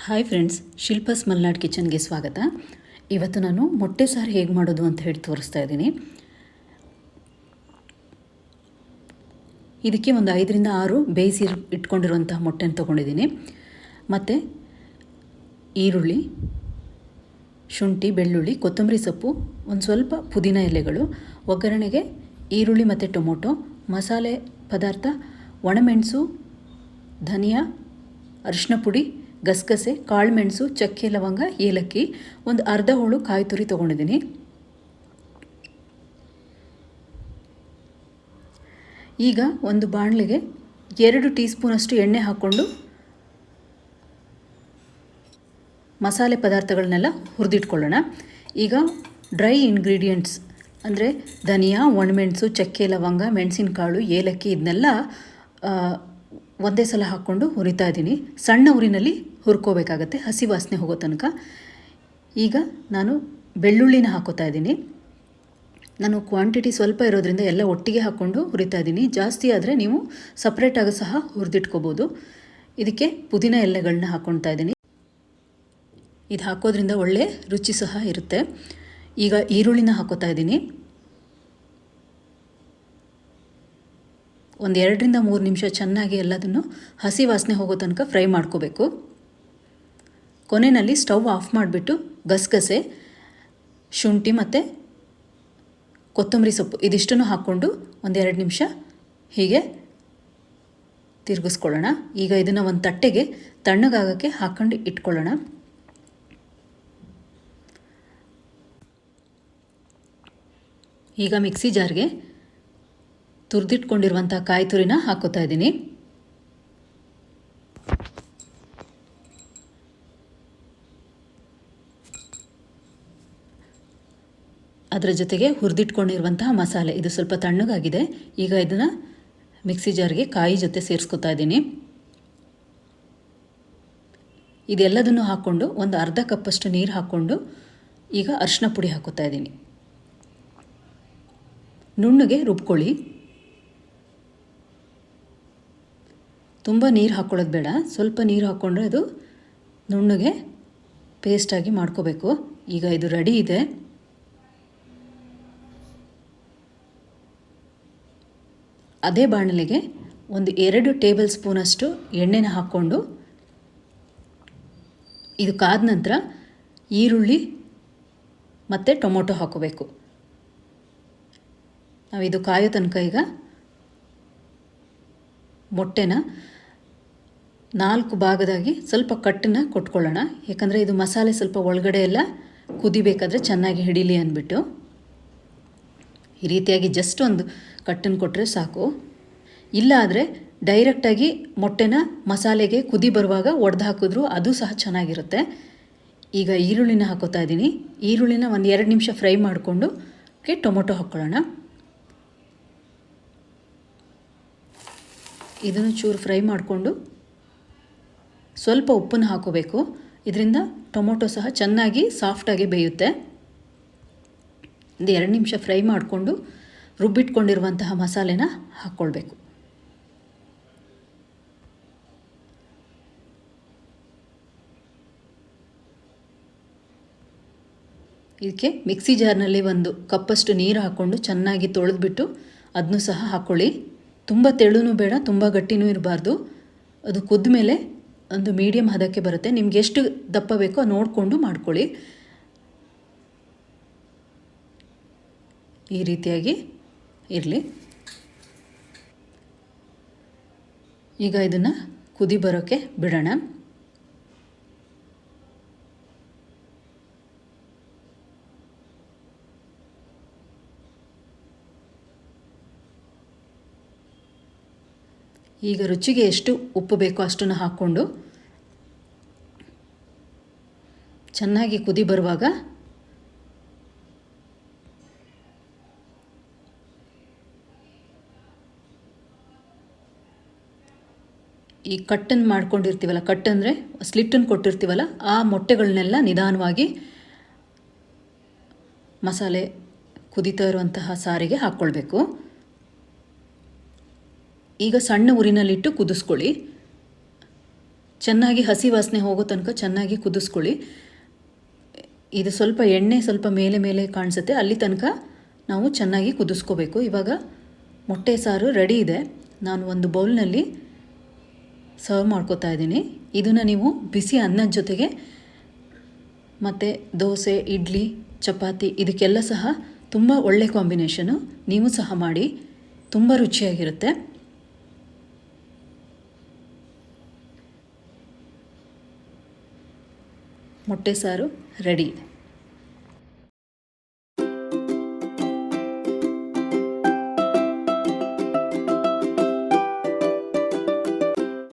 Hi friends, Shilpa's Malnad ಕಿಚನ್ಗೆ ಸ್ವಾಗತ. ಇವತ್ತು ನಾನು ಮೊಟ್ಟೆ ಸಾರು ಹೇಗೆ ಮಾಡೋದು ಅಂತ ಹೇಳಿ ತೋರಿಸ್ತಾ ಇದ್ದೀನಿ. ಇದಕ್ಕೆ ಒಂದು 5ರಿಂದ 6 ಬೇಯಿಸಿ ಇಟ್ಕೊಂಡಿರುವಂತಹ ಮೊಟ್ಟೆನ ತೊಗೊಂಡಿದ್ದೀನಿ. ಮತ್ತು ಈರುಳ್ಳಿ, ಶುಂಠಿ, ಬೆಳ್ಳುಳ್ಳಿ, ಕೊತ್ತಂಬರಿ ಸೊಪ್ಪು, ಒಂದು ಸ್ವಲ್ಪ ಪುದೀನ ಎಲೆಗಳು, ಒಗ್ಗರಣೆಗೆ ಈರುಳ್ಳಿ ಮತ್ತು ಟೊಮೊಟೊ, ಮಸಾಲೆ ಪದಾರ್ಥ, ಒಣಮೆಣಸು, ಧನಿಯಾ, ಅರಿಶಿನ ಪುಡಿ, ಗಸಗಸೆ, ಕಾಳುಮೆಣಸು, ಚಕ್ಕೆ, ಲವಂಗ, ಏಲಕ್ಕಿ, ಒಂದು ಅರ್ಧ ಹೋಳು ಕಾಯಿ ತುರಿ ತೊಗೊಂಡಿದ್ದೀನಿ. ಈಗ ಒಂದು ಬಾಣಲೆಗೆ 2 ಟೀ ಸ್ಪೂನಷ್ಟು ಎಣ್ಣೆ ಹಾಕ್ಕೊಂಡು ಮಸಾಲೆ ಪದಾರ್ಥಗಳನ್ನೆಲ್ಲ ಹುರಿದಿಟ್ಕೊಳ್ಳೋಣ. ಈಗ ಡ್ರೈ ಇಂಗ್ರೀಡಿಯೆಂಟ್ಸ್ ಅಂದರೆ ಧನಿಯಾ, ಒಣಮೆಣಸು, ಚಕ್ಕೆ, ಲವಂಗ, ಮೆಣಸಿನಕಾಳು, ಏಲಕ್ಕಿ ಇದನ್ನೆಲ್ಲ ಒಂದೇ ಸಲ ಹಾಕ್ಕೊಂಡು ಹುರಿತಾ ಇದ್ದೀನಿ. ಸಣ್ಣ ಉರಿನಲ್ಲಿ ಹುರ್ಕೋಬೇಕಾಗತ್ತೆ, ಹಸಿ ವಾಸನೆ ಹೋಗೋ ತನಕ. ಈಗ ನಾನು ಬೆಳ್ಳುಳ್ಳಿನ ಹಾಕೋತಾ ಇದ್ದೀನಿ. ನಾನು ಕ್ವಾಂಟಿಟಿ ಸ್ವಲ್ಪ ಇರೋದ್ರಿಂದ ಎಲ್ಲ ಒಟ್ಟಿಗೆ ಹಾಕ್ಕೊಂಡು ಹುರಿತಾ ಇದ್ದೀನಿ. ಜಾಸ್ತಿ ಆದರೆ ನೀವು ಸಪ್ರೇಟಾಗಿ ಸಹ ಹುರಿದಿಟ್ಕೋಬೋದು. ಇದಕ್ಕೆ ಪುದೀನ ಎಲೆಗಳನ್ನ ಹಾಕ್ಕೊಳ್ತಾ ಇದ್ದೀನಿ. ಇದು ಹಾಕೋದ್ರಿಂದ ಒಳ್ಳೆ ರುಚಿ ಸಹ ಇರುತ್ತೆ. ಈಗ ಈರುಳ್ಳಿನ ಹಾಕೋತಾ ಇದ್ದೀನಿ. ಒಂದು 2ರಿಂದ 3 ನಿಮಿಷ ಚೆನ್ನಾಗಿ ಎಲ್ಲದನ್ನು ಹಸಿ ವಾಸನೆ ಹೋಗೋ ತನಕ ಫ್ರೈ ಮಾಡ್ಕೋಬೇಕು. ಕೊನೆಯಲ್ಲಿ ಸ್ಟವ್ ಆಫ್ ಮಾಡಿಬಿಟ್ಟು ಗಸಗಸೆ, ಶುಂಠಿ ಮತ್ತು ಕೊತ್ತಂಬರಿ ಸೊಪ್ಪು ಇದಿಷ್ಟನ್ನು ಹಾಕ್ಕೊಂಡು ಒಂದು 2 ನಿಮಿಷ ಹೀಗೆ ತಿರುಗಿಸ್ಕೊಳ್ಳೋಣ. ಈಗ ಇದನ್ನು ಒಂದು ತಟ್ಟೆಗೆ ತಣ್ಣಗಾಗೋಕ್ಕೆ ಹಾಕ್ಕೊಂಡು ಇಟ್ಕೊಳ್ಳೋಣ. ಈಗ ಮಿಕ್ಸಿ ಜಾರ್ಗೆ ತುರಿದಿಟ್ಕೊಂಡಿರುವಂಥ ಕಾಯಿ ತುರಿನ ಹಾಕೋತಾ ಇದ್ದೀನಿ. ಅದರ ಜೊತೆಗೆ ಹುರಿದಿಟ್ಕೊಂಡಿರುವಂತಹ ಮಸಾಲೆ, ಇದು ಸ್ವಲ್ಪ ತಣ್ಣಗಾಗಿದೆ. ಈಗ ಇದನ್ನು ಮಿಕ್ಸಿ ಜಾರ್ಗೆ ಕಾಯಿ ಜೊತೆ ಸೇರಿಸ್ಕೊತಾ ಇದ್ದೀನಿ. ಇದೆಲ್ಲದನ್ನು ಹಾಕ್ಕೊಂಡು ಒಂದು ಅರ್ಧ ಕಪ್ಪಷ್ಟು ನೀರು ಹಾಕ್ಕೊಂಡು ಈಗ ಅರಿಶಿನ ಪುಡಿ ಹಾಕೋತಾ ಇದ್ದೀನಿ. ನುಣ್ಣಗೆ ರುಬ್ಕೊಳ್ಳಿ. ತುಂಬ ನೀರು ಹಾಕ್ಕೊಳ್ಳೋದು ಬೇಡ, ಸ್ವಲ್ಪ ನೀರು ಹಾಕ್ಕೊಂಡ್ರೆ ಅದು ನುಣ್ಣಗೆ ಪೇಸ್ಟಾಗಿ ಮಾಡ್ಕೋಬೇಕು. ಈಗ ಇದು ರೆಡಿ ಇದೆ. ಅದೇ ಬಾಣಲೆಗೆ ಒಂದು 2 ಟೇಬಲ್ ಸ್ಪೂನಷ್ಟು ಎಣ್ಣೆನ ಹಾಕ್ಕೊಂಡು ಇದು ಕಾದ ನಂತರ ಈರುಳ್ಳಿ ಮತ್ತು ಟೊಮೊಟೊ ಹಾಕೋಬೇಕು. ನಾವು ಇದು ಕಾಯೋ ತನಕ ಈಗ ಮೊಟ್ಟೆನ 4 ಭಾಗದಾಗಿ ಸ್ವಲ್ಪ ಕಟ್ಟನ್ನು ಕೊಟ್ಕೊಳ್ಳೋಣ. ಯಾಕಂದರೆ ಇದು ಮಸಾಲೆ ಸ್ವಲ್ಪ ಒಳಗಡೆ ಎಲ್ಲ ಕುದಿಬೇಕಾದ್ರೆ ಚೆನ್ನಾಗಿ ಹಿಡೀಲಿ ಅಂದ್ಬಿಟ್ಟು ಈ ರೀತಿಯಾಗಿ ಜಸ್ಟ್ ಒಂದು ಕಟ್ಟನ್ನು ಕೊಟ್ಟರೆ ಸಾಕು. ಇಲ್ಲ ಆದರೆ ಡೈರೆಕ್ಟಾಗಿ ಮೊಟ್ಟೆನ ಮಸಾಲೆಗೆ ಕುದಿ ಬರುವಾಗ ಒಡೆದು ಹಾಕಿದ್ರೂ ಅದು ಸಹ ಚೆನ್ನಾಗಿರುತ್ತೆ. ಈಗ ಈರುಳ್ಳಿನ ಹಾಕೋತಾ ಇದ್ದೀನಿ. ಈರುಳ್ಳಿನ ಒಂದು 2 ನಿಮಿಷ ಫ್ರೈ ಮಾಡಿಕೊಂಡು ಟೊಮೊಟೊ ಹಾಕ್ಕೊಳ್ಳೋಣ. ಇದನ್ನು ಚೂರು ಫ್ರೈ ಮಾಡಿಕೊಂಡು ಸ್ವಲ್ಪ ಉಪ್ಪನ್ನು ಹಾಕೋಬೇಕು. ಇದರಿಂದ ಟೊಮೊಟೊ ಸಹ ಚೆನ್ನಾಗಿ ಸಾಫ್ಟಾಗಿ ಬೇಯುತ್ತೆ. ಒಂದು 2 ನಿಮಿಷ ಫ್ರೈ ಮಾಡಿಕೊಂಡು ರುಬ್ಬಿಟ್ಕೊಂಡಿರುವಂತಹ ಮಸಾಲೆನ ಹಾಕ್ಕೊಳ್ಬೇಕು. ಇದಕ್ಕೆ ಮಿಕ್ಸಿ ಜಾರ್ನಲ್ಲಿ ಒಂದು ಕಪ್ಪಷ್ಟು ನೀರು ಹಾಕ್ಕೊಂಡು ಚೆನ್ನಾಗಿ ತೊಳೆದ್ಬಿಟ್ಟು ಅದನ್ನು ಸಹ ಹಾಕ್ಕೊಳ್ಳಿ. ತುಂಬ ತೆಳುನೂ ಬೇಡ, ತುಂಬ ಗಟ್ಟಿನೂ ಇರಬಾರ್ದು. ಅದು ಕುದ್ದ ಮೇಲೆ ಒಂದು ಮೀಡಿಯಮ್ ಹದಕ್ಕೆ ಬರುತ್ತೆ. ನಿಮ್ಗೆ ಎಷ್ಟು ದಪ್ಪ ಬೇಕೋ ನೋಡಿಕೊಂಡು ಮಾಡ್ಕೊಳ್ಳಿ. ಈ ರೀತಿಯಾಗಿ ಇರಲಿ. ಈಗ ಇದನ್ನು ಕುದಿ ಬರೋಕ್ಕೆ ಬಿಡೋಣ. ಈಗ ರುಚಿಗೆ ಎಷ್ಟು ಉಪ್ಪು ಬೇಕೋ ಅಷ್ಟನ್ನು ಹಾಕ್ಕೊಂಡು ಚೆನ್ನಾಗಿ ಕುದಿ ಬರುವಾಗ ಈ ಕಟ್ಟನ್ನು ಮಾಡ್ಕೊಂಡಿರ್ತೀವಲ್ಲ, ಕಟ್ಟಂದರೆ ಸ್ಲಿಟ್ಟನ್ನು ಕೊಟ್ಟಿರ್ತೀವಲ್ಲ, ಆ ಮೊಟ್ಟೆಗಳನ್ನೆಲ್ಲ ನಿಧಾನವಾಗಿ ಮಸಾಲೆ ಕುದೀತಾ ಇರುವಂತಹ ಸಾರಿಗೆ ಹಾಕ್ಕೊಳ್ಬೇಕು. ಈಗ ಸಣ್ಣ ಉರಿನಲ್ಲಿಟ್ಟು ಕುದಿಸ್ಕೊಳ್ಳಿ. ಚೆನ್ನಾಗಿ ಹಸಿ ವಾಸನೆ ಹೋಗೋ ತನಕ ಚೆನ್ನಾಗಿ ಕುದಿಸ್ಕೊಳ್ಳಿ. ಇದು ಸ್ವಲ್ಪ ಎಣ್ಣೆ ಸ್ವಲ್ಪ ಮೇಲೆ ಮೇಲೆ ಕಾಣಿಸುತ್ತೆ, ಅಲ್ಲಿ ತನಕ ನಾವು ಚೆನ್ನಾಗಿ ಕುದಿಸ್ಕೋಬೇಕು. ಇವಾಗ ಮೊಟ್ಟೆ ಸಾರು ರೆಡಿ ಇದೆ. ನಾನು ಒಂದು ಬೌಲ್ನಲ್ಲಿ ಸರ್ವ್ ಮಾಡ್ಕೋತಾ ಇದ್ದೀನಿ. ಇದನ್ನು ನೀವು ಬಿಸಿ ಅನ್ನದ ಜೊತೆಗೆ ಮತ್ತು ದೋಸೆ, ಇಡ್ಲಿ, ಚಪಾತಿ ಇದಕ್ಕೆಲ್ಲ ಸಹ ತುಂಬ ಒಳ್ಳೆ ಕಾಂಬಿನೇಷನು. ನೀವು ಸಹ ಮಾಡಿ, ತುಂಬ ರುಚಿಯಾಗಿರುತ್ತೆ. ಮೊಟ್ಟೆ ಸಾರು ರೆಡಿ ಇದೆ.